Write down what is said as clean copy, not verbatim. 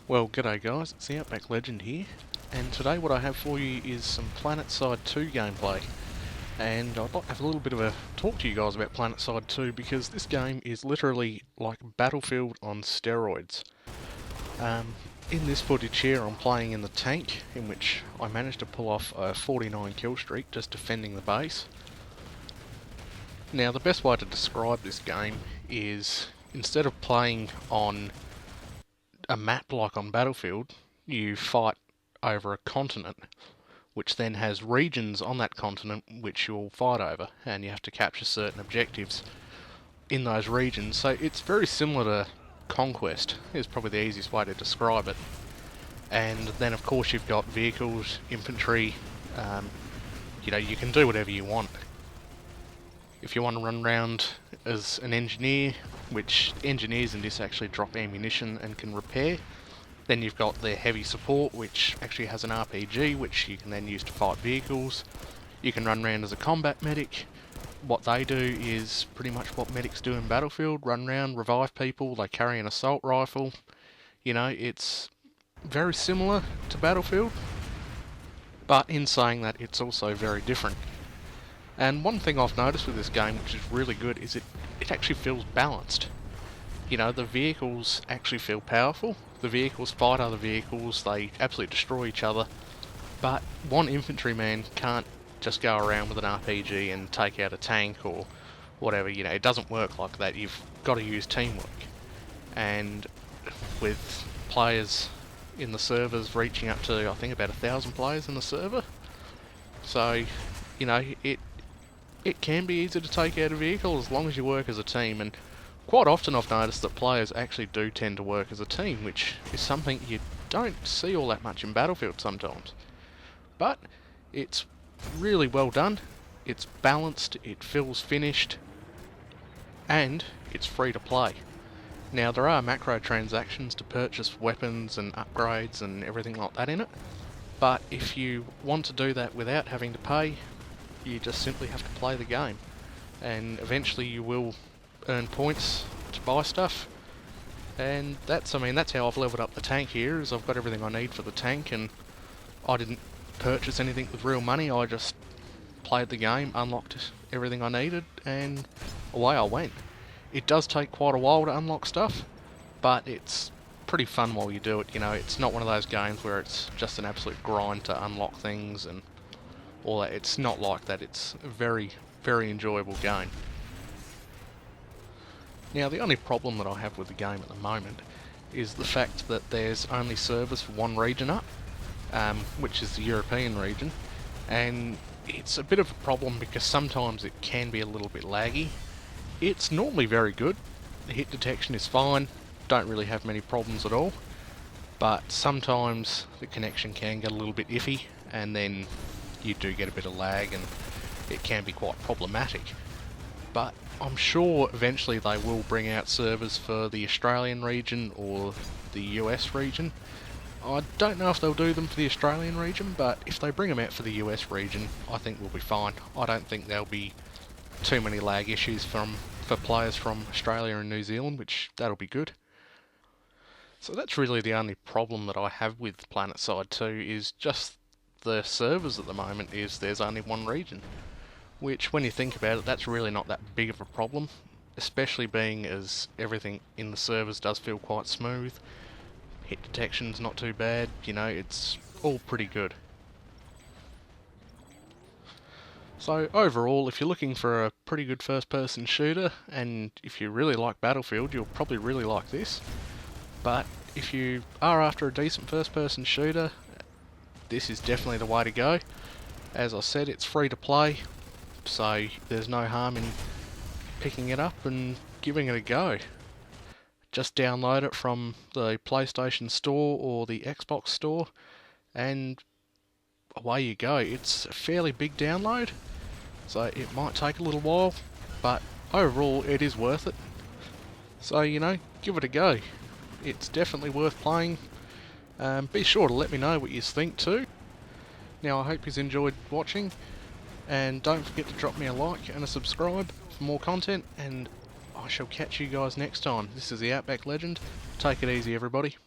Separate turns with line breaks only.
Well, g'day guys, it's the Outback Legend here, and today what I have for you is some Planetside 2 gameplay. And I'd like to have a little bit of a talk to you guys about Planetside 2 because this game is literally like Battlefield on steroids. In this footage here I'm playing in the tank, in which I managed to pull off a 49 kill streak just defending the base. Now the best way to describe this game is, instead of playing on a map like on Battlefield, you fight over a continent, which then has regions on that continent which you'll fight over, and you have to capture certain objectives in those regions. So it's very similar to Conquest, is probably the easiest way to describe it. And then of course you've got vehicles, infantry, you can do whatever you want. If you want to run around as an engineer, which engineers in this actually drop ammunition and can repair, then you've got their heavy support, which actually has an RPG, which you can then use to fight vehicles. You can run around as a combat medic. What they do is pretty much what medics do in Battlefield: run around, revive people. They carry an assault rifle. It's very similar to Battlefield, but in saying that, it's also very different. And one thing I've noticed with this game, which is really good, is it actually feels balanced. The vehicles actually feel powerful. The vehicles fight other vehicles, they absolutely destroy each other. But one infantryman can't just go around with an RPG and take out a tank or whatever. It doesn't work like that. You've got to use teamwork. And with players in the servers reaching up to, I think, about 1,000 players in the server, so it can be easy to take out a vehicle as long as you work as a team. And quite often I've noticed that players actually do tend to work as a team, which is something you don't see all that much in Battlefield sometimes. But it's really well done, it's balanced, it feels finished, and it's free to play. Now there are macro transactions to purchase weapons and upgrades and everything like that in it, but if you want to do that without having to pay, you just simply have to play the game, and eventually you will earn points to buy stuff. And that's how I've leveled up the tank here, is I've got everything I need for the tank, and I didn't purchase anything with real money. I just played the game, unlocked everything I needed, and away I went. It does take quite a while to unlock stuff, but it's pretty fun while you do it. It's not one of those games where it's just an absolute grind to unlock things and all that. It's not like that. It's a very, very enjoyable game. Now the only problem that I have with the game at the moment is the fact that there's only servers for one region up, which is the European region, and it's a bit of a problem because sometimes it can be a little bit laggy. It's normally very good, the hit detection is fine, don't really have many problems at all, but sometimes the connection can get a little bit iffy, and then you do get a bit of lag, and it can be quite problematic. But I'm sure eventually they will bring out servers for the Australian region or the US region. I don't know if they'll do them for the Australian region, but if they bring them out for the US region, I think we'll be fine. I don't think there'll be too many lag issues for players from Australia and New Zealand, which that'll be good. So that's really the only problem that I have with Planetside 2, is just the servers at the moment. Is there's only one region, which when you think about it, that's really not that big of a problem, especially being as everything in the servers does feel quite smooth. Hit detection's not too bad, it's all pretty good. So overall, if you're looking for a pretty good first-person shooter, and if you really like Battlefield, you'll probably really like this. But if you are after a decent first-person shooter, this is definitely the way to go. As I said, it's free to play, so there's no harm in picking it up and giving it a go. Just download it from the PlayStation Store or the Xbox Store, and away you go. It's a fairly big download, so it might take a little while, but overall it is worth it. So, give it a go. It's definitely worth playing. Be sure to let me know what you think too. Now I hope you've enjoyed watching, and don't forget to drop me a like and a subscribe for more content, and I shall catch you guys next time. This is the Outback Legend. Take it easy, everybody.